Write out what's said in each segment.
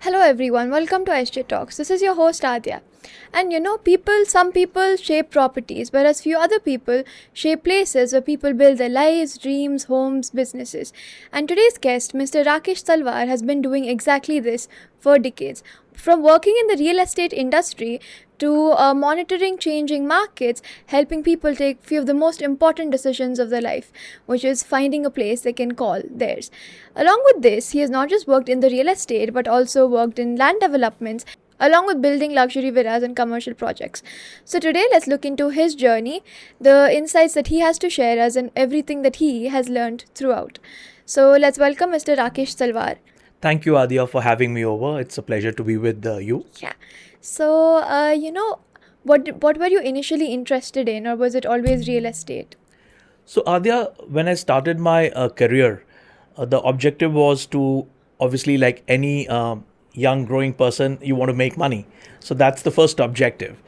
Hello everyone, welcome to SJ Talks. This is your host Adya. And some people shape properties, whereas few other people shape places where people build their lives, dreams, homes, businesses. And today's guest, Mr. Rakesh Talwar, has been doing exactly this for decades. From working in the real estate industry to monitoring changing markets, helping people take few of the most important decisions of their life, which is finding a place they can call theirs. Along with this, he has not just worked in the real estate but also worked in land developments along with building luxury villas and commercial projects. So today let's look into his journey, the insights that he has to share us and everything that he has learned throughout. So let's welcome Mr. Rakesh Talwar. Thank you, Adia, for having me over. It's a pleasure to be with you. Yeah. So, what were you initially interested in, or was it always real estate? So, Adia, when I started my career, the objective was to obviously, like any young growing person, you want to make money. So, that's the first objective.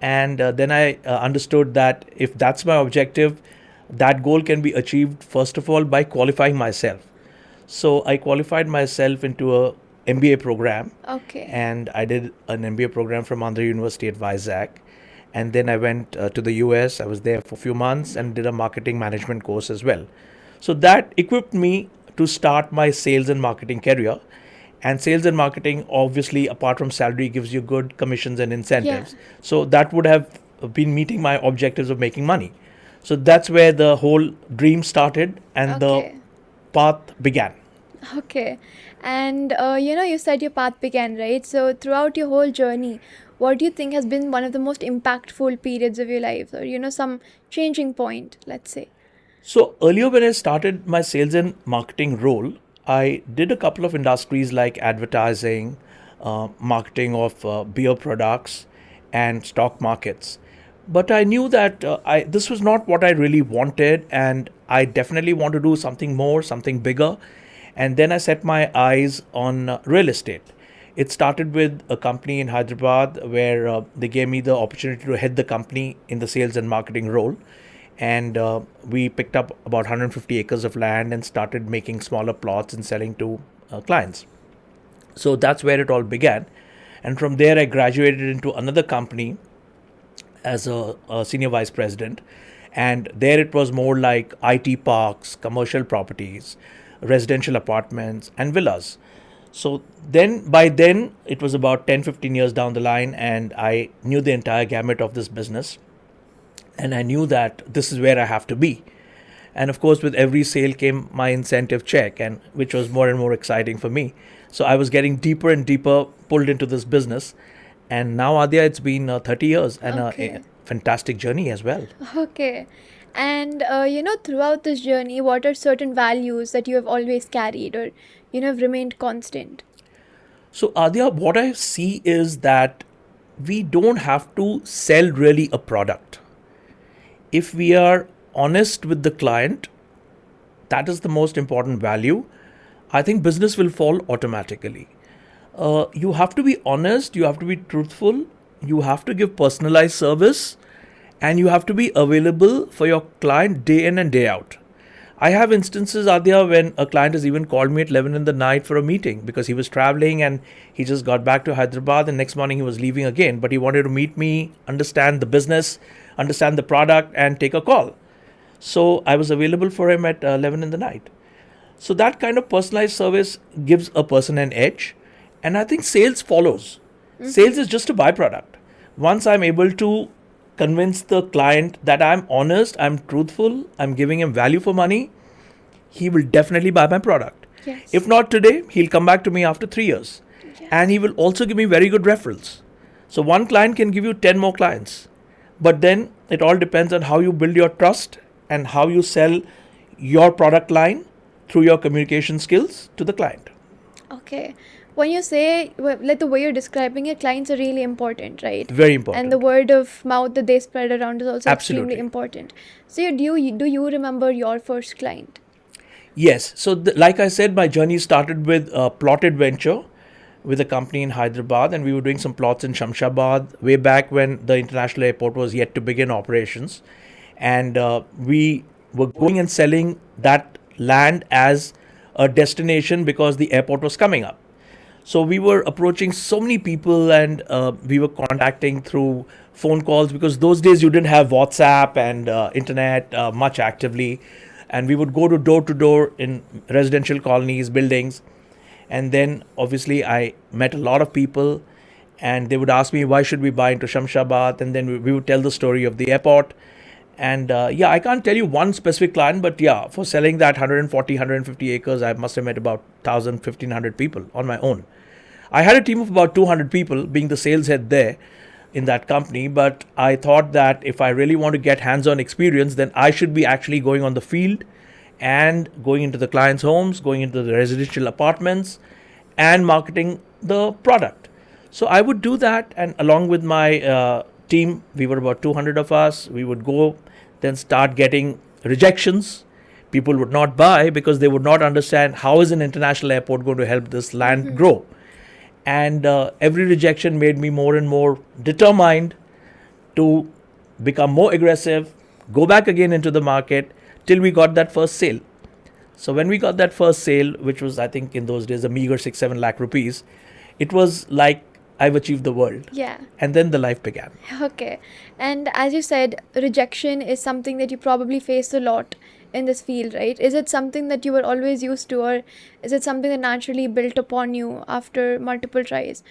And then I understood that if that's my objective, that goal can be achieved, first of all, by qualifying myself. So I qualified myself into a MBA program, Okay. and I did an MBA program from Andhra University at Vizag. And then I went to the US. I was there for a few months and did a marketing management course as well. So that equipped me to start my sales and marketing career. And sales and marketing, obviously, apart from salary, gives you good commissions and incentives. Yeah. So that would have been meeting my objectives of making money. So that's where the whole dream started and the Okay. path began. Okay. And you said your path began, right? So throughout your whole journey, what do you think has been one of the most impactful periods of your life, or some changing point, let's say? So earlier, when I started my sales and marketing role, I did a couple of industries like advertising, marketing of beer products, and stock markets. But I knew that this was not what I really wanted, and I definitely want to do something more, something bigger. And then I set my eyes on real estate. It started with a company in Hyderabad where they gave me the opportunity to head the company in the sales and marketing role. And we picked up about 150 acres of land and started making smaller plots and selling to clients. So that's where it all began. And from there, I graduated into another company as a senior vice president. And there it was more like IT parks, commercial properties, residential apartments, and villas. So by then, it was about 10, 15 years down the line, and I knew the entire gamut of this business. And I knew that this is where I have to be. And of course, with every sale came my incentive check, and which was more and more exciting for me. So I was getting deeper and deeper pulled into this business. And now, Adya, it's been 30 years and Okay. a fantastic journey as well. Okay. And throughout this journey, what are certain values that you have always carried, or have remained constant? So, Adya, what I see is that we don't have to sell really a product. If we are honest with the client, that is the most important value. I think business will fall automatically. You have to be honest, you have to be truthful, you have to give personalized service, and you have to be available for your client day in and day out. I have instances, Adya, when a client has even called me at 11 in the night for a meeting because he was traveling and he just got back to Hyderabad and next morning he was leaving again. But he wanted to meet me, understand the business, understand the product, and take a call. So I was available for him at 11 in the night. So that kind of personalized service gives a person an edge. And I think sales follows. Sales is just a byproduct. Once I'm able to convince the client that I'm honest, I'm truthful, I'm giving him value for money, he will definitely buy my product. Yes. If not today, he'll come back to me after 3 years. Yes. And he will also give me very good referrals. So one client can give you 10 more clients. But then it all depends on how you build your trust and how you sell your product line through your communication skills to the client. Okay. When you say, like the way you're describing it, clients are really important, right? Very important. And the word of mouth that they spread around is also Absolutely. extremely important. So do you remember your first client? Yes. So, like I said, my journey started with a plotted venture with a company in Hyderabad, and we were doing some plots in Shamshabad way back when the international airport was yet to begin operations. And we were going and selling that land as a destination because the airport was coming up. So we were approaching so many people, and we were contacting through phone calls, because those days you didn't have WhatsApp and internet much actively. And we would go to door in residential colonies, buildings. And then obviously I met a lot of people, and they would ask me, why should we buy into Shamshabad? And then we would tell the story of the airport. And yeah, I can't tell you one specific client, but yeah, for selling that 140, 150 acres, I must have met about 1,000, 1,500 people on my own. I had a team of about 200 people, being the sales head there in that company. But I thought that if I really want to get hands-on experience, then I should be actually going on the field and going into the clients' homes, going into the residential apartments, and marketing the product. So I would do that, and along with my team, we were about 200 of us. We would go, then start getting rejections. People would not buy because they would not understand how is an international airport going to help this land grow. And every rejection made me more and more determined to become more aggressive, go back again into the market till we got that first sale. So when we got that first sale, which was, I think in those days, a meager 6-7 lakh rupees, it was like I've achieved the world. Yeah. And then the life began. Okay. And as you said, rejection is something that you probably faced a lot in this field, right? Is it something that you were always used to, or is it something that naturally built upon you after multiple tries?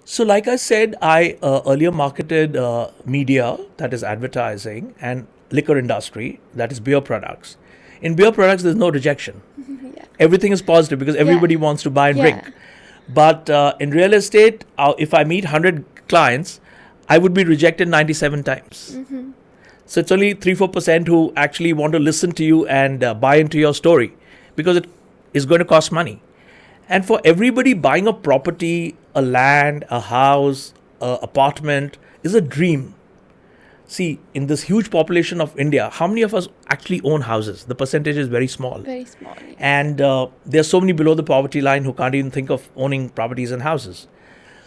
So like I said, I earlier marketed media, that is advertising, and liquor industry, that is beer products. In beer products, there's no rejection. Yeah. Everything is positive because everybody wants to buy and drink. But in real estate, if I meet 100 clients, I would be rejected 97 times. So it's only 3-4% who actually want to listen to you and buy into your story, because it is going to cost money. And for everybody, buying a property, a land, a house, a apartment is a dream. See, in this huge population of India, how many of us actually own houses? The percentage is very small. Very small. Yeah. And there are so many below the poverty line who can't even think of owning properties and houses.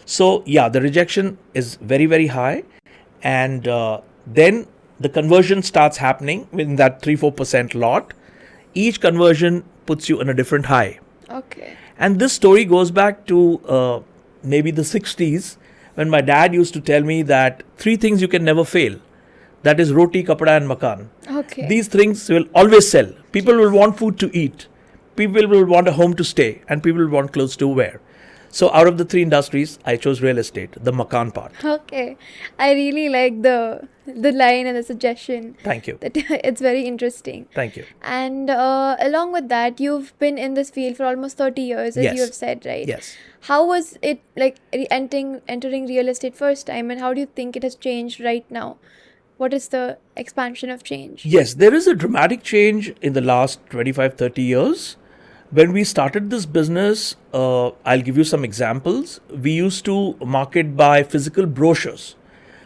So yeah, the rejection is very, very high. And then the conversion starts happening within that 3-4% lot. Each conversion puts you in a different high. Okay. And this story goes back to maybe the 60s, when my dad used to tell me that 3 things you can never fail. That is roti, kapda and makan. Okay. These things will always sell. People will want food to eat. People will want a home to stay. And people will want clothes to wear. So out of the 3 industries, I chose real estate, the makan part. Okay. I really like the line and the suggestion. Thank you. That it's very interesting. Thank you. And along with that, you've been in this field for almost 30 years, as Yes. you have said, right? Yes. How was it like entering real estate first time, and how do you think it has changed right now? What is the expansion of change? Yes, there is a dramatic change in the last 25-30 years. When we started this business, I'll give you some examples. We used to market by physical brochures.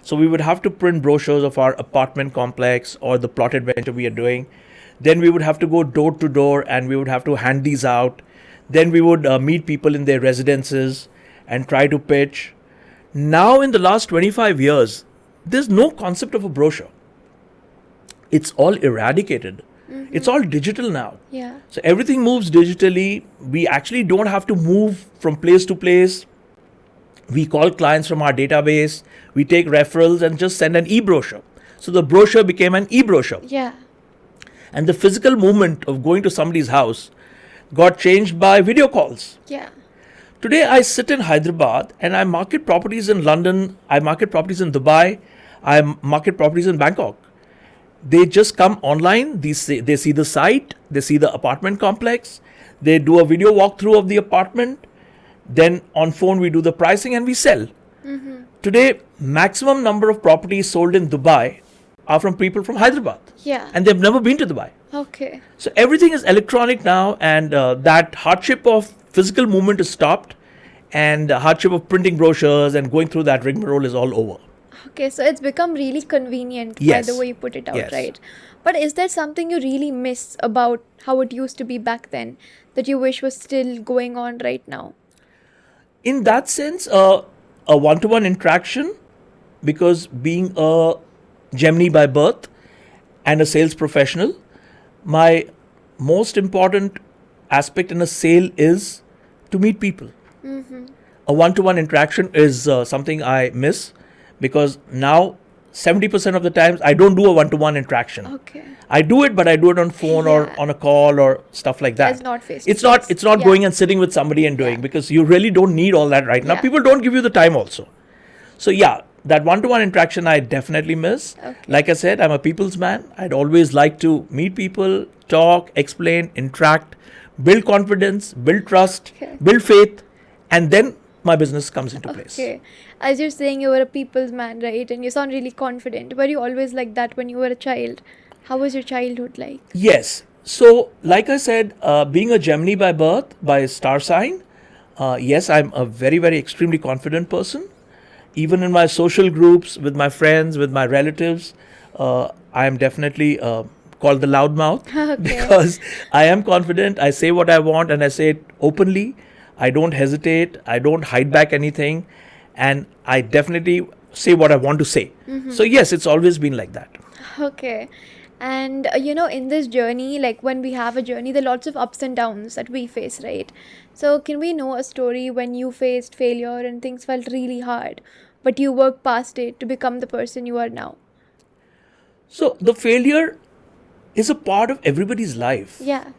So we would have to print brochures of our apartment complex or the plotted venture we are doing. Then we would have to go door to door and we would have to hand these out. Then we would meet people in their residences and try to pitch. Now in the last 25 years, there's no concept of a brochure. It's all eradicated. It's all digital now. Yeah. So everything moves digitally. We actually don't have to move from place to place. We call clients from our database. We take referrals and just send an e-brochure. So the brochure became an e-brochure. Yeah. And the physical movement of going to somebody's house got changed by video calls. Yeah. Today I sit in Hyderabad and I market properties in London. I market properties in Dubai. I market properties in Bangkok. They just come online. They see the site. They see the apartment complex. They do a video walkthrough of the apartment. Then on phone we do the pricing and we sell. Today, maximum number of properties sold in Dubai are from people from Hyderabad. Yeah. And they've never been to Dubai. Okay. So everything is electronic now, and that hardship of physical movement is stopped, and the hardship of printing brochures and going through that rigmarole is all over. Okay, so it's become really convenient Yes. by the way you put it out, Yes. right? But is there something you really miss about how it used to be back then that you wish was still going on right now? In that sense, a one-to-one interaction, because being a Gemini by birth and a sales professional, my most important aspect in a sale is to meet people. A one-to-one interaction is something I miss, because now 70% of the times I don't do a one-to-one interaction. Okay. I do it, but I do it on phone or Yeah. on a call or stuff like that. It's not face to It's not. face. It's not Yeah. going and sitting with somebody and doing, Yeah. because you really don't need all that right now. Yeah. People don't give you the time also. So yeah, that one-to-one interaction I definitely miss. Okay. Like I said, I'm a people's man. I'd always like to meet people, talk, explain, interact, build confidence, build trust, Okay. build faith, and then my business comes into place. Okay. As you're saying, you were a people's man, right? And you sound really confident. Were you always like that when you were a child? How was your childhood like? Yes. So, like I said, being a Gemini by birth, by star sign, yes, I'm a very, very extremely confident person. Even in my social groups, with my friends, with my relatives, I am definitely called the loudmouth Okay. because I am confident. I say what I want and I say it openly. I don't hesitate. I don't hide back anything. And I definitely say what I want to say. So, yes, it's always been like that. Okay. And in this journey, like when we have a journey, there are lots of ups and downs that we face, right? So, can we know a story when you faced failure and things felt really hard, but you worked past it to become the person you are now? So, the failure is a part of everybody's life. Yeah.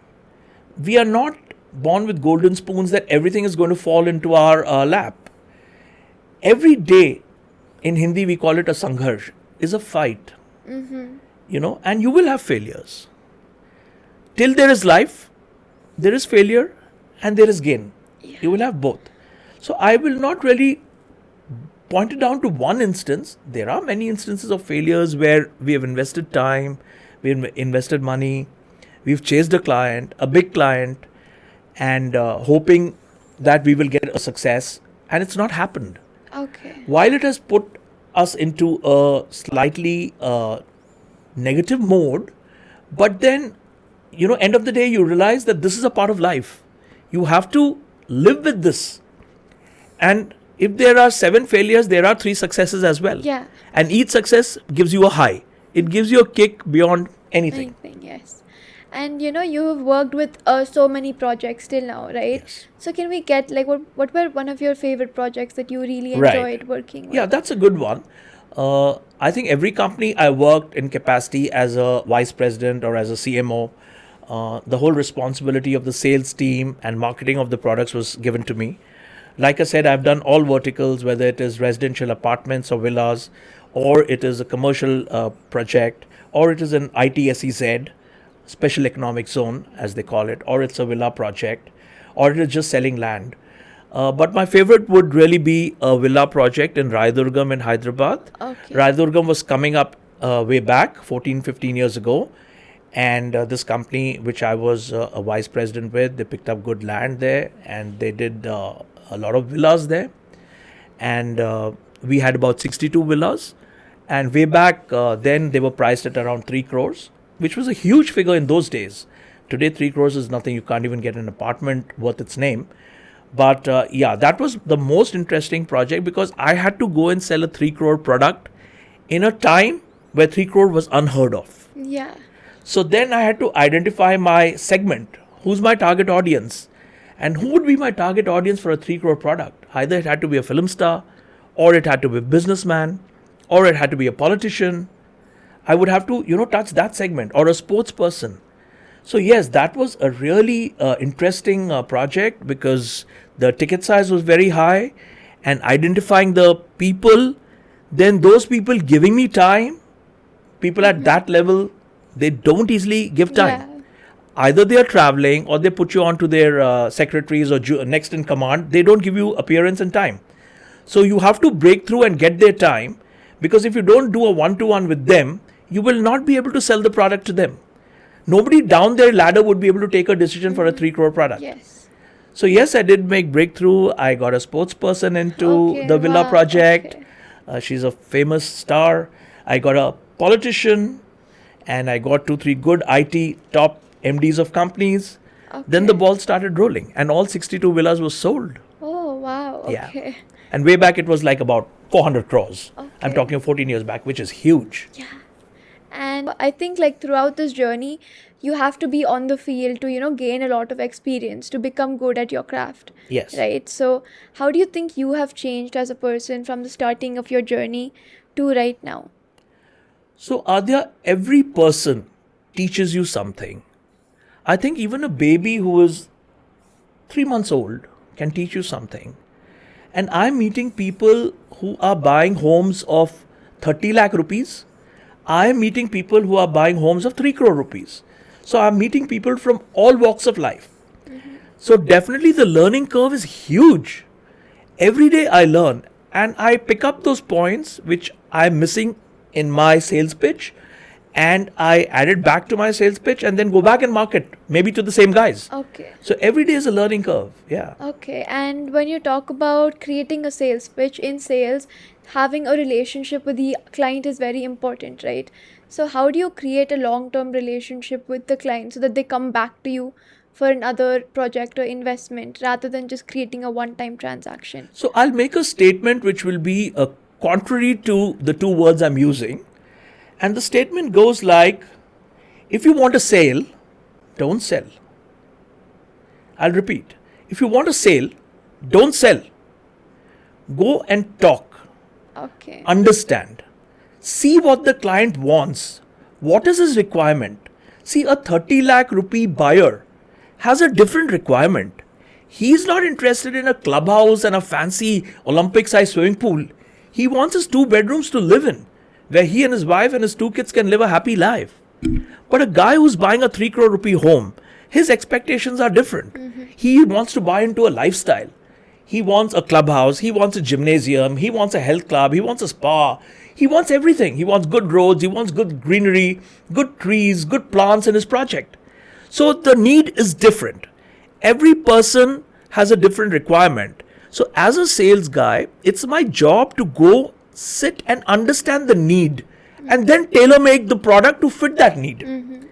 We are not born with golden spoons that everything is going to fall into our lap. Every day, in Hindi we call it a sangharsh, is a fight. And you will have failures. Till there is life, there is failure and there is gain. You will have both. So I will not really point it down to one instance. There are many instances of failures where we have invested time, we've invested money, we've chased a client, a big client, and hoping that we will get a success, and it's not happened. Okay. While it has put us into a slightly negative mode, but then, end of the day, you realize that this is a part of life. You have to live with this. And if there are 7 failures, there are 3 successes as well. Yeah. And each success gives you a high. It gives you a kick beyond anything. Anything, yes. And you have worked with so many projects till now, right? Yes. So can we get like what were one of your favorite projects that you really Right. enjoyed working with? Yeah, that's a good one. I think every company I worked in capacity as a vice president or as a CMO, the whole responsibility of the sales team and marketing of the products was given to me. Like I said, I've done all verticals, whether it is residential apartments or villas, or it is a commercial project, or it is an ITSEZ, special economic zone, as they call it, or it's a villa project, or it is just selling land. But my favorite would really be a villa project in Raidurgam in Hyderabad. Okay. Raidurgam was coming up way back, 14, 15 years ago. And this company, which I was a vice president with, they picked up good land there and they did a lot of villas there. And we had about 62 villas. And way back then, they were priced at around 3 crores, which was a huge figure in those days. Today, 3 crores is nothing. You can't even get an apartment worth its name. But yeah, that was the most interesting project because I had to go and sell a 3 crore product in a time where 3 crore was unheard of. Yeah. So then I had to identify my segment. Who's my target audience? And who would be my target audience for a 3 crore product? Either it had to be a film star, or it had to be a businessman, or it had to be a politician. I would have to, touch that segment, or a sports person. So yes, that was a really interesting project because the ticket size was very high, and identifying the people, then those people giving me time, people at that level, they don't easily give time. Yeah. Either they are traveling or they put you on to their secretaries or next in command. They don't give you appearance and time. So you have to break through and get their time, because if you don't do a one-to-one with them, you will not be able to sell the product to them. Nobody down their ladder would be able to take a decision for a 3 crore product. Yes. So yes, I did make breakthrough. I got a sports person into Okay, the villa wow, project. okay. She's a famous star. I got a politician, and I got 2-3 good IT top MDs of companies. Then the Okay. ball started rolling, and all 62 villas were sold. Oh wow. Yeah. Okay. And way back it was like about 400 crores. I'm Okay. talking 14 years back, which is huge. Yeah. And I think like throughout this journey, you have to be on the field to, gain a lot of experience to become good at your craft. Yes. Right? So, how do you think you have changed as a person from the starting of your journey to right now? So, Adya, every person teaches you something. I think even a baby who is 3 months old can teach you something. And I'm meeting people who are buying homes of 30 lakh rupees. I'm meeting people who are buying homes of 3 crore rupees. So I'm meeting people from all walks of life. So definitely the learning curve is huge. Every day I learn and I pick up those points which I'm missing in my sales pitch, and I add it back to my sales pitch and then go back and market maybe to the same guys. Okay. So every day is a learning curve. Yeah. Okay, and when you talk about creating a sales pitch in sales, having a relationship with the client is very important, right? So, how do you create a long term relationship with the client so that they come back to you for another project or investment rather than just creating a one time transaction? So I'll make a statement which will be contrary to the two words I'm using. And the statement goes like, if you want a sale, don't sell. I'll repeat. If you want a sale, don't sell. Go and talk. Okay. Understand. See what the client wants. What is his requirement? See, a 30 lakh rupee buyer has a different requirement. He's not interested in a clubhouse and a fancy Olympic-sized swimming pool. He wants his 2 bedrooms to live in, where he and his wife and his 2 kids can live a happy life. But a guy who's buying a 3 crore rupee home, his expectations are different. He wants to buy into a lifestyle. He wants a clubhouse, he wants a gymnasium, he wants a health club, he wants a spa. He wants everything. He wants good roads, he wants good greenery, good trees, good plants in his project. So the need is different. Every person has a different requirement. So as a sales guy, it's my job to go sit and understand the need and then tailor make the product to fit that need.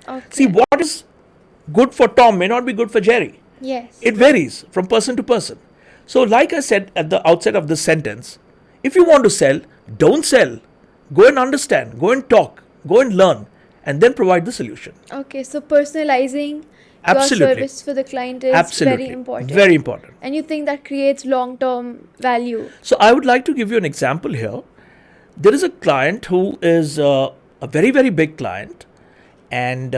Okay. See, what is good for Tom may not be good for Jerry. Yes. It varies from person to person. So like I said at the outset of this sentence, if you want to sell, don't sell. Go and understand, go and talk, go and learn, and then provide the solution. Okay, so personalizing Absolutely. your service for the client is Absolutely. very important. Very important. And you think that creates long-term value? So I would like to give you an example here. There is a client who is a very, very big client, and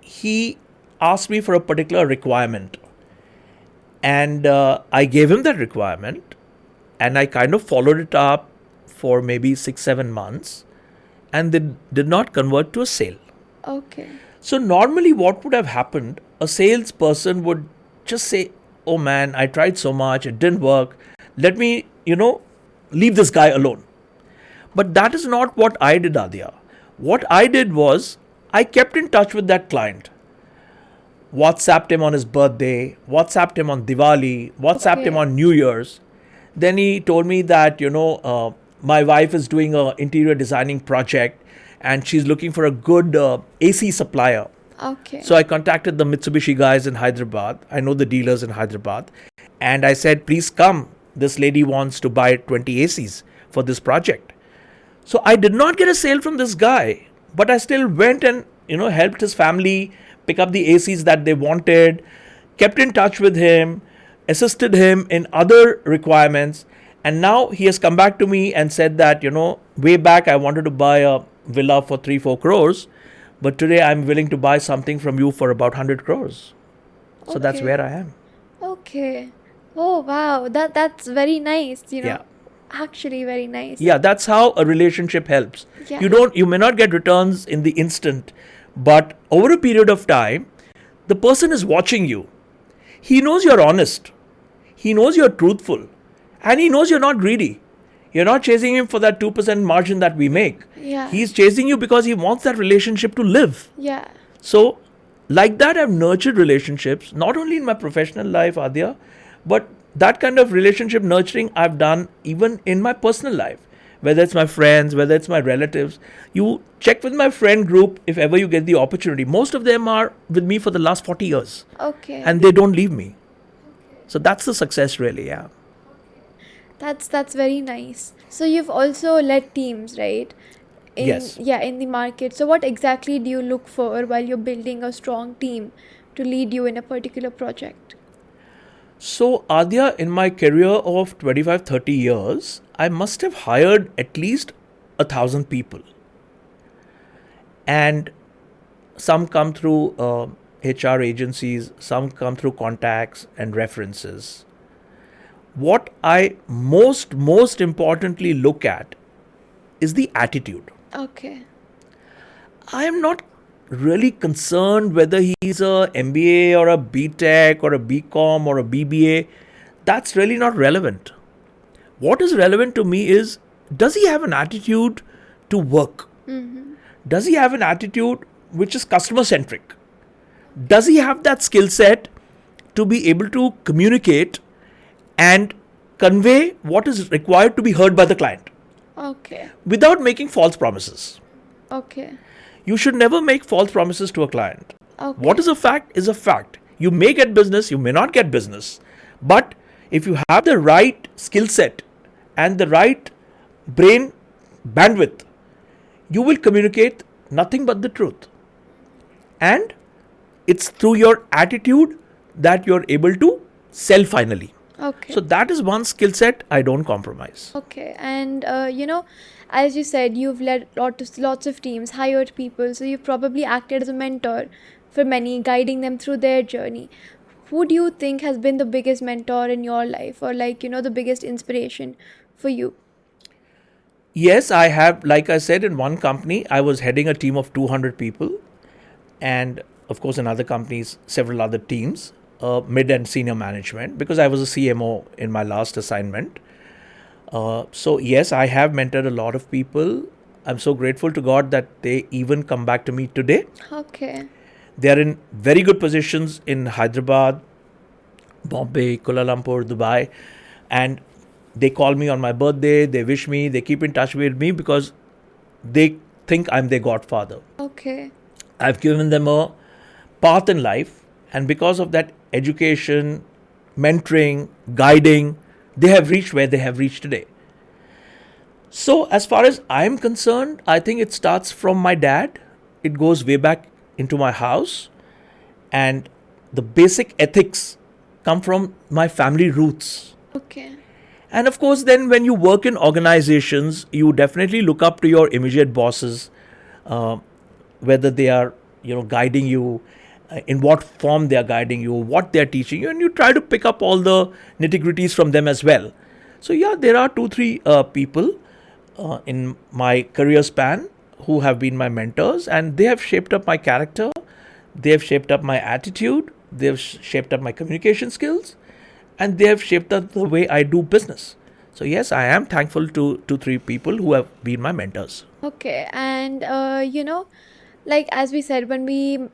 he asked me for a particular requirement. And I gave him that requirement, and I kind of followed it up for maybe 6-7 months, and they did not convert to a sale. Okay. So normally what would have happened, a salesperson would just say, oh man, I tried so much, it didn't work. Let me, leave this guy alone. But that is not what I did, Adya. What I did was, I kept in touch with that client. WhatsApped him on his birthday, WhatsApped him on Diwali, WhatsApped him on New Year's. Then he told me that, my wife is doing an interior designing project and she's looking for a good AC supplier. Okay. So I contacted the Mitsubishi guys in Hyderabad. I know the dealers in Hyderabad. And I said, please come. This lady wants to buy 20 ACs for this project. So I did not get a sale from this guy, but I still went and, helped his family pick up the ACs that they wanted, kept in touch with him, assisted him in other requirements. And now he has come back to me and said that, way back I wanted to buy a villa for 3-4 crores, but today I'm willing to buy something from you for about 100 crores. So that's where I am. Okay. Oh, wow. That's very nice, Yeah. Actually very nice. Yeah, that's how a relationship helps. Yeah. You may not get returns in the instant, but over a period of time, the person is watching you. He knows you're honest. He knows you're truthful. And he knows you're not greedy. You're not chasing him for that 2% margin that we make. Yeah. He's chasing you because he wants that relationship to live. Yeah. So, like that, I've nurtured relationships, not only in my professional life, Adya, but that kind of relationship nurturing I've done even in my personal life. Whether it's my friends, whether it's my relatives. You check with my friend group if ever you get the opportunity. Most of them are with me for the last 40 years. Okay. And they don't leave me. So that's the success really, yeah. That's very nice. So you've also led teams, right? Yes. in the market. So what exactly do you look for while you're building a strong team to lead you in a particular project? So, Adya, in my career of 25, 30 years, I must have hired at least 1,000 people. And some come through HR agencies, some come through contacts and references. What I most importantly look at is the attitude. Okay. I am not really concerned whether he's a MBA or a BTech or a BCom or a BBA. That's really not relevant. What is relevant to me is, does he have an attitude to work? Does he have an attitude which is customer centric? Does he have that skill set to be able to communicate and convey what is required to be heard by the client Okay. without making false promises? Okay. You should never make false promises to a client. Okay. What is a fact is a fact. You may get business, you may not get business. But if you have the right skill set and the right brain bandwidth, you will communicate nothing but the truth. And it's through your attitude that you're able to sell finally. Okay. So that is one skill set I don't compromise. Okay, and as you said, you've led lots of teams, hired people, so you've probably acted as a mentor for many, guiding them through their journey. Who do you think has been the biggest mentor in your life, or the biggest inspiration for you? Yes, I have, like I said, in one company, I was heading a team of 200 people. And of course, in other companies, several other teams, mid and senior management, because I was a CMO in my last assignment. So yes, I have mentored a lot of people. I'm so grateful to God that they even come back to me today. Okay. They are in very good positions in Hyderabad, Bombay, Kuala Lumpur, Dubai, and they call me on my birthday, they wish me, they keep in touch with me because they think I'm their godfather. Okay. I've given them a path in life, and because of that education, mentoring, guiding, they have reached where they have reached today. So, as far as I'm concerned, I think it starts from my dad. It goes way back into my house, and the basic ethics come from my family roots. Okay. And of course, then when you work in organizations, you definitely look up to your immediate bosses, whether they are, guiding you, in what form they are guiding you, what they are teaching you, and you try to pick up all the nitty-gritties from them as well. So yeah, there are 2-3 people in my career span who have been my mentors, and they have shaped up my character, they have shaped up my attitude, they have shaped up my communication skills, and they have shaped up the way I do business. So yes, I am thankful to 2-3 people who have been my mentors. Okay, and as we said, when we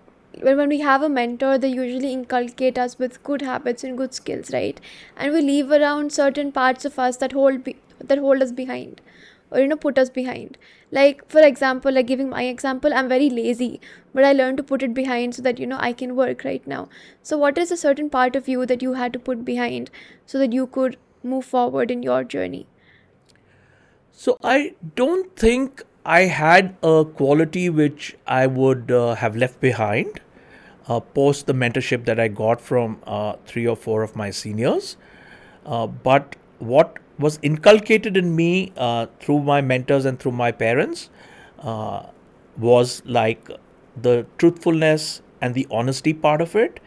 have a mentor, they usually inculcate us with good habits and good skills, right? And we leave around certain parts of us that hold us behind, or put us behind. Like, for example, like giving my example, I'm very lazy, but I learned to put it behind so that I can work right now. So what is a certain part of you that you had to put behind so that you could move forward in your journey? So I don't think I had a quality which I would have left behind post the mentorship that I got from 3 or 4 of my seniors. But what was inculcated in me through my mentors and through my parents was like the truthfulness and the honesty part of it,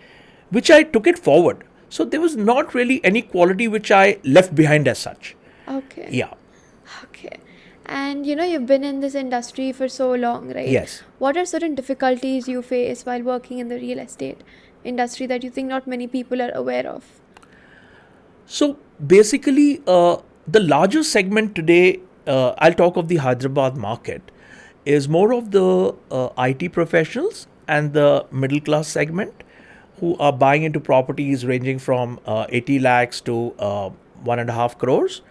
which I took it forward. So there was not really any quality which I left behind as such. Okay. Yeah. Okay. And you've been in this industry for so long, right? Yes. What are certain difficulties you face while working in the real estate industry that you think not many people are aware of? So basically, the larger segment today, I'll talk of the Hyderabad market, is more of the IT professionals and the middle class segment who are buying into properties ranging from 80 lakhs to 1.5 crores.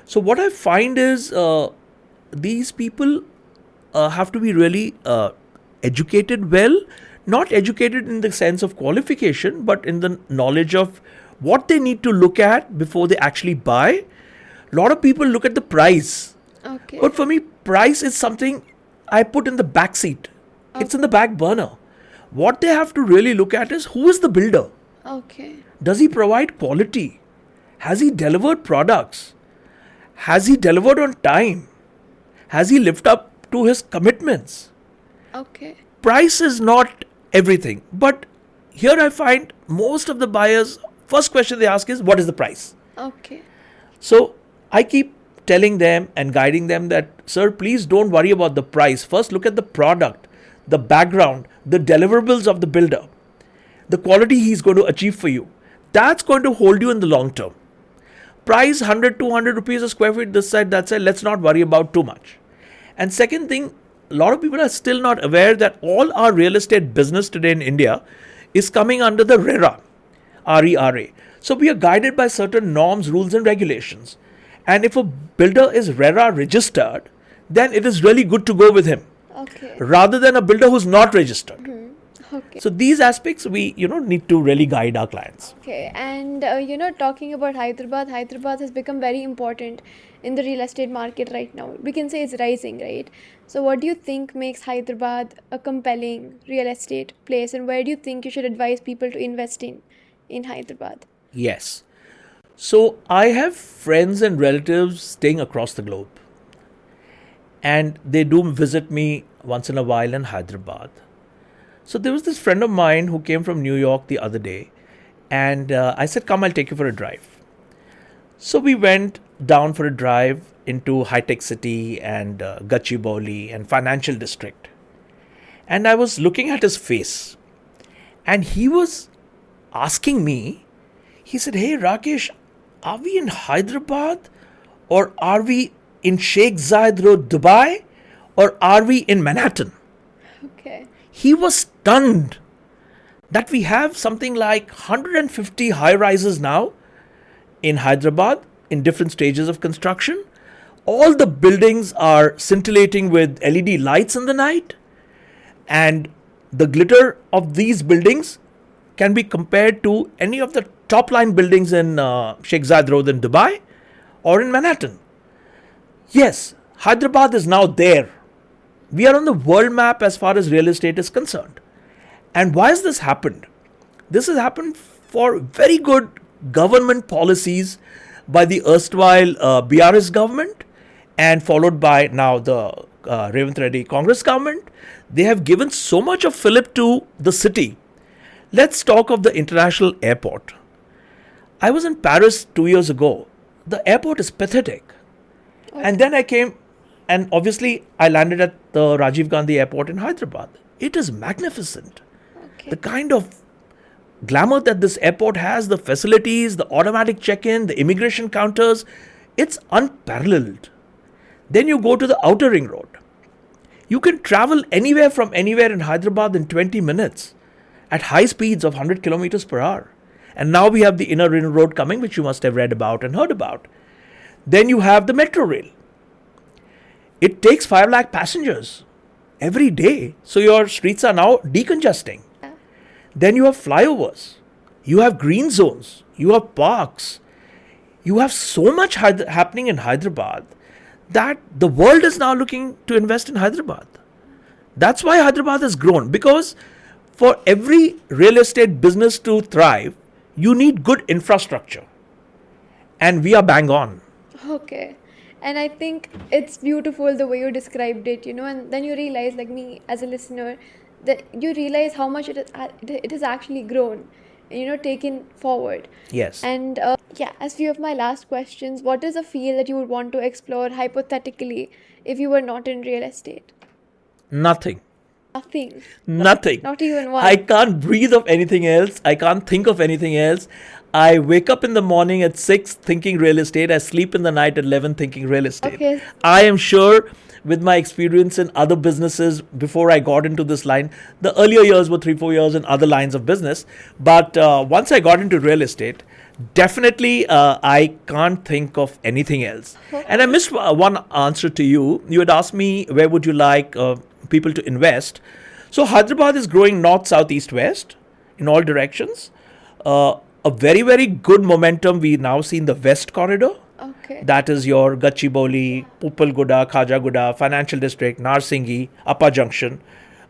So what I find is these people have to be really educated well, not educated in the sense of qualification, but in the knowledge of what they need to look at before they actually buy. A lot of people look at the price. Okay. But for me, price is something I put in the back seat. It's in the back burner. What they have to really look at is who is the builder? Okay. Does he provide quality? Has he delivered products? Has he delivered on time? Has he lived up to his commitments? Okay. Price is not everything. But here I find most of the buyers, first question they ask is, what is the price? Okay. So I keep telling them and guiding them that, sir, please don't worry about the price. First, look at the product, the background, the deliverables of the builder, the quality he's going to achieve for you. That's going to hold you in the long term. Price 100, 200 rupees a square feet, this side, that side, let's not worry about too much. And second thing, a lot of people are still not aware that all our real estate business today in India is coming under the RERA, R-E-R-A. So we are guided by certain norms, rules and regulations. And if a builder is RERA registered, then it is really good to go with him. Okay. Rather than a builder who's not registered. Okay. So these aspects we need to really guide our clients. Okay, and talking about Hyderabad has become very important in the real estate market right now. We can say it's rising, right? So what do you think makes Hyderabad a compelling real estate place, and where do you think you should advise people to invest in Hyderabad? Yes. So I have friends and relatives staying across the globe, and they do visit me once in a while in Hyderabad. So there was this friend of mine who came from New York the other day, and I said, come, I'll take you for a drive. So we went down for a drive into high-tech city and Gachibowli and financial district. And I was looking at his face, and he was asking me, he said, hey Rakesh, are we in Hyderabad, or are we in Sheikh Zayed Road, Dubai, or are we in Manhattan? Okay. He was stunned that we have something like 150 high rises now in Hyderabad in different stages of construction. All the buildings are scintillating with LED lights in the night, and the glitter of these buildings can be compared to any of the top line buildings in Sheikh Zayed Road in Dubai or in Manhattan. Yes, Hyderabad is now there. We are on the world map as far as real estate is concerned. And why has this happened? This has happened for very good government policies by the erstwhile BRS government, and followed by now the Revanth Reddy Congress government. They have given so much of fillip to the city. Let's talk of the international airport. I was in Paris 2 years ago. The airport is pathetic. Okay. And then I came, and obviously I landed at the Rajiv Gandhi Airport in Hyderabad. It is magnificent. Okay. The kind of glamour that this airport has, the facilities, the automatic check-in, the immigration counters, it's unparalleled. Then you go to the outer ring road. You can travel anywhere from anywhere in Hyderabad in 20 minutes at high speeds of 100 kilometers per hour. And now we have the inner ring road coming, which you must have read about and heard about. Then you have the metro rail. It takes 5 lakh passengers every day. So your streets are now decongesting. Then you have flyovers. You have green zones. You have parks. You have so much happening in Hyderabad that the world is now looking to invest in Hyderabad. That's why Hyderabad has grown, because for every real estate business to thrive, you need good infrastructure. And we are bang on. Okay. And I think it's beautiful the way you described it, and then you realize, like me as a listener, that you realize how much it has actually grown, taken forward. Yes. And as few of my last questions, what is a field that you would want to explore hypothetically if you were not in real estate? Nothing. Nothing. Nothing. Not even one. I can't breathe of anything else. I can't think of anything else. I wake up in the morning at 6 thinking real estate. I sleep in the night at 11 thinking real estate. Okay. I am sure with my experience in other businesses before I got into this line, the earlier years were 3-4 years in other lines of business. But once I got into real estate, definitely I can't think of anything else. And I missed one answer to you. You had asked me where would you like people to invest. So Hyderabad is growing north, south, east, west in all directions. A very, very good momentum we now see in the west corridor. Okay. That is your Gachibowli, Pupalguda, Khajaguda, Financial District, Narsingi, Upper Junction.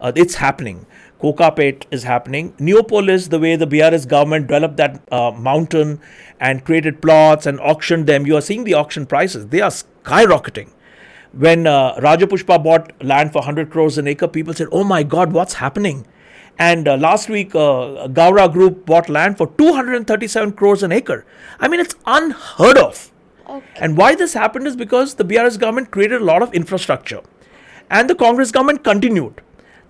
It's happening. Kokapet is happening. Neopolis, the way the BRS government developed that mountain and created plots and auctioned them, you are seeing the auction prices. They are skyrocketing. When Rajapushpa bought land for 100 crores an acre, people said, oh my God, what's happening? And last week, Gowra Group bought land for 237 crores an acre. I mean, it's unheard of. Okay. And why this happened is because the BRS government created a lot of infrastructure. And the Congress government continued.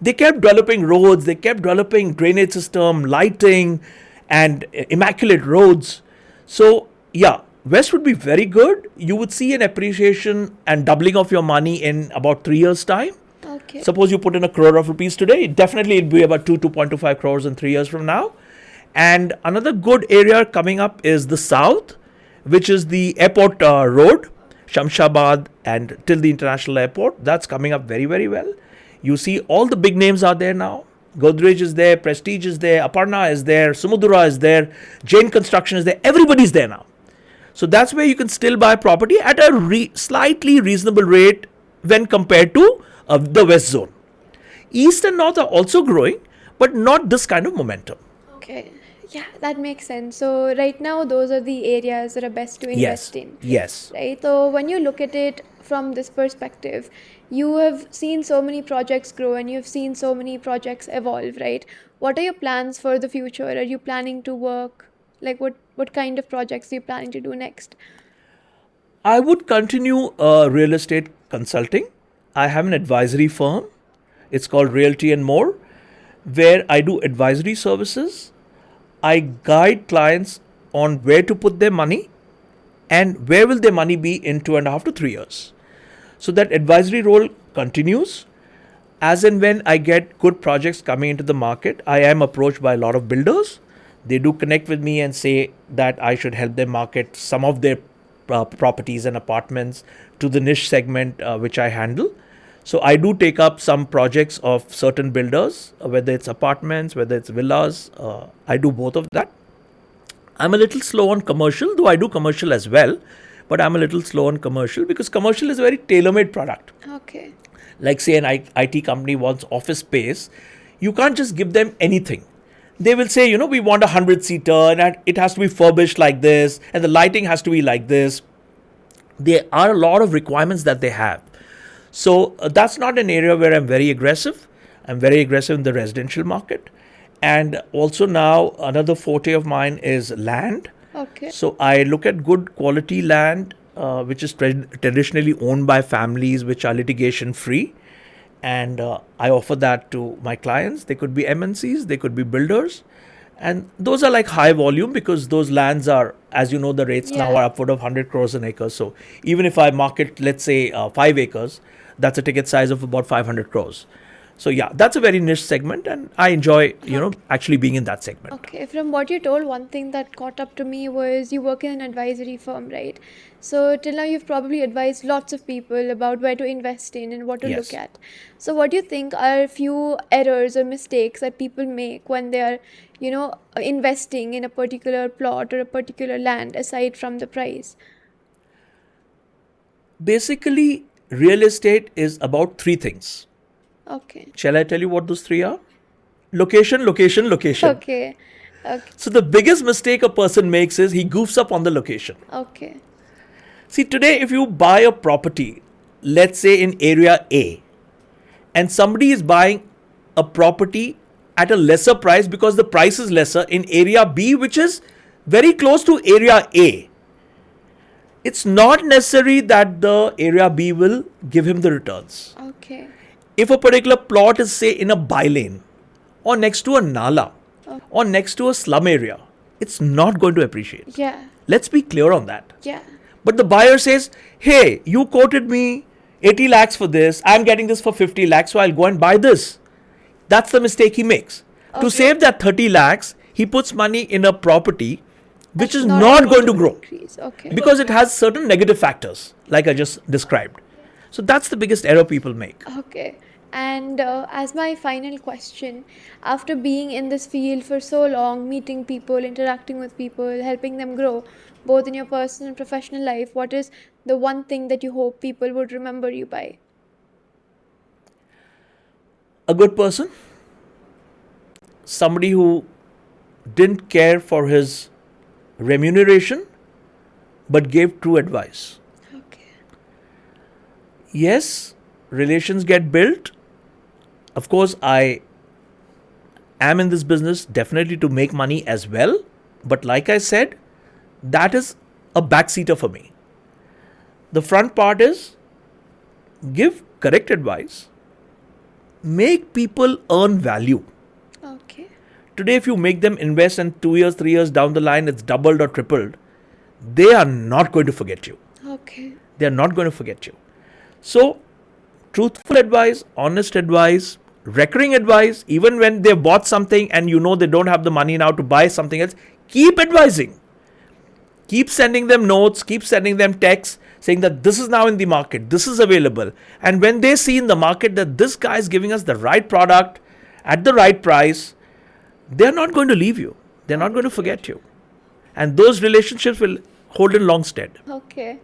They kept developing roads, they kept developing drainage system, lighting, and immaculate roads. So, yeah, West would be very good. You would see an appreciation and doubling of your money in about 3 years' time. Okay. Suppose you put in 1 crore of rupees today, definitely it'll be about 2.25 crores in 3 years from now. And another good area coming up is the south, which is the airport road, Shamshabad and till the international airport. That's coming up very, very well. You see all the big names are there now. Godrej is there, Prestige is there, Aparna is there, Sumudura is there, Jain Construction is there. Everybody's there now. So that's where you can still buy property at a slightly reasonable rate when compared to the West Zone. East and North are also growing, but not this kind of momentum. Okay. Yeah, that makes sense. So right now, those are the areas that are best to invest in. Yes. Right. So when you look at it from this perspective, you have seen so many projects grow and you've seen so many projects evolve, right? What are your plans for the future? Are you planning to work? Like what kind of projects are you planning to do next? I would continue real estate consulting. I have an advisory firm. It's called Realty and More, where I do advisory services. I guide clients on where to put their money and where will their money be in 2.5 to 3 years. So that advisory role continues. As and when I get good projects coming into the market, I am approached by a lot of builders. They do connect with me and say that I should help them market some of their properties and apartments to the niche segment which I handle. So I do take up some projects of certain builders, whether it's apartments, whether it's villas. I do both of that. I'm a little slow on commercial, though I do commercial as well. But I'm a little slow on commercial because commercial is a very tailor-made product. Okay. Like say an IT company wants office space, you can't just give them anything. They will say, we want 100-seater and it has to be furbished like this and the lighting has to be like this. There are a lot of requirements that they have. So that's not an area where I'm very aggressive. I'm very aggressive in the residential market. And also now another forte of mine is land. Okay. So I look at good quality land, which is traditionally owned by families, which are litigation free. And I offer that to my clients. They could be MNCs, they could be builders. And those are like high volume because those lands are, as you know, the rates now are upward of 100 crores an acre. So even if I market, let's say 5 acres, that's a ticket size of about 500 crores. So yeah, that's a very niche segment and I enjoy, actually being in that segment. Okay, from what you told, one thing that caught up to me was you work in an advisory firm, right? So till now you've probably advised lots of people about where to invest in and what to look at. So what do you think are a few errors or mistakes that people make when they are, investing in a particular plot or a particular land aside from the price? Basically, real estate is about 3 things. Okay. Shall I tell you what those 3 are? Location, location, location. Okay. So the biggest mistake a person makes is he goofs up on the location. Okay. See, today if you buy a property, let's say in area A, and somebody is buying a property at a lesser price because the price is lesser in area B, which is very close to area A, it's not necessary that the area B will give him the returns. Okay. If a particular plot is, say, in a bylane or next to a nala or next to a slum area, it's not going to appreciate. Yeah. Let's be clear on that. Yeah. But the buyer says, hey, you quoted me 80 lakhs for this. I'm getting this for 50 lakhs, so I'll go and buy this. That's the mistake he makes. Okay. To save that 30 lakhs, he puts money in a property which is not going to grow. Okay. Because it has certain negative factors, like I just described. So that's the biggest error people make. Okay. And as my final question, after being in this field for so long, meeting people, interacting with people, helping them grow, both in your personal and professional life, what is the one thing that you hope people would remember you by? A good person, somebody who didn't care for his remuneration but gave true advice. Okay. Yes, relations get built. Of course, I am in this business definitely to make money as well. But like I said, that is a backseater for me. The front part is give correct advice, make people earn value. Okay. Today, if you make them invest and 2 years, 3 years down the line, it's doubled or tripled, they are not going to forget you. Okay. They are not going to forget you. So, truthful advice, honest advice, recurring advice, even when they've bought something and you know they don't have the money now to buy something else, keep advising. Keep sending them notes, keep sending them texts saying that this is now in the market, this is available. And when they see in the market that this guy is giving us the right product at the right price, they're not going to leave you. They're not going to forget you. And those relationships will hold in long stead. Okay.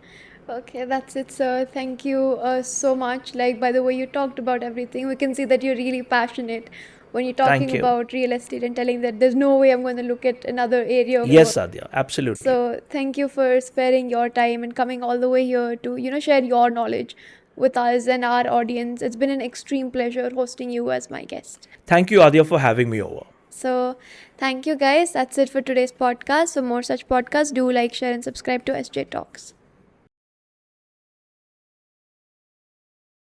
Okay, that's it, sir. Thank you so much. Like, by the way, you talked about everything. We can see that you're really passionate when you're talking Thank you. about real estate and telling that there's no way I'm going to look at another area of Yes, work. Sadhya, absolutely. So, thank you for sparing your time and coming all the way here to, share your knowledge with us and our audience. It's been an extreme pleasure hosting you as my guest. Thank you, Adya, for having me over. So, thank you guys. That's it for today's podcast. For more such podcasts, do like, share, and subscribe to SJ Talks.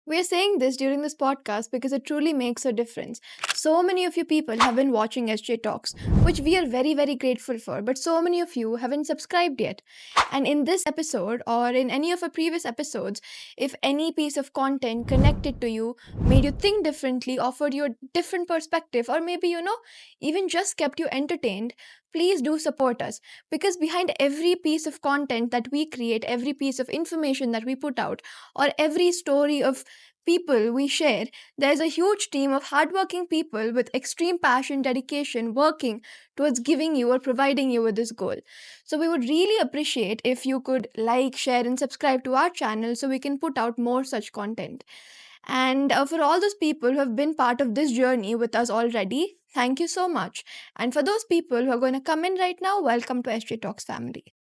We are saying this during this podcast because it truly makes a difference. So many of you people have been watching SJ Talks, which we are very, very grateful for, but so many of you haven't subscribed yet. And in this episode or in any of our previous episodes, if any piece of content connected to you, made you think differently, offered you a different perspective, or maybe, even just kept you entertained, please do support us, because behind every piece of content that we create, every piece of information that we put out, or every story of people we share, there's a huge team of hardworking people with extreme passion, dedication, working towards giving you or providing you with this goal. So, we would really appreciate if you could like, share, and subscribe to our channel so we can put out more such content. And for all those people who have been part of this journey with us already, thank you so much. And for those people who are going to come in right now, welcome to SJ Talks family.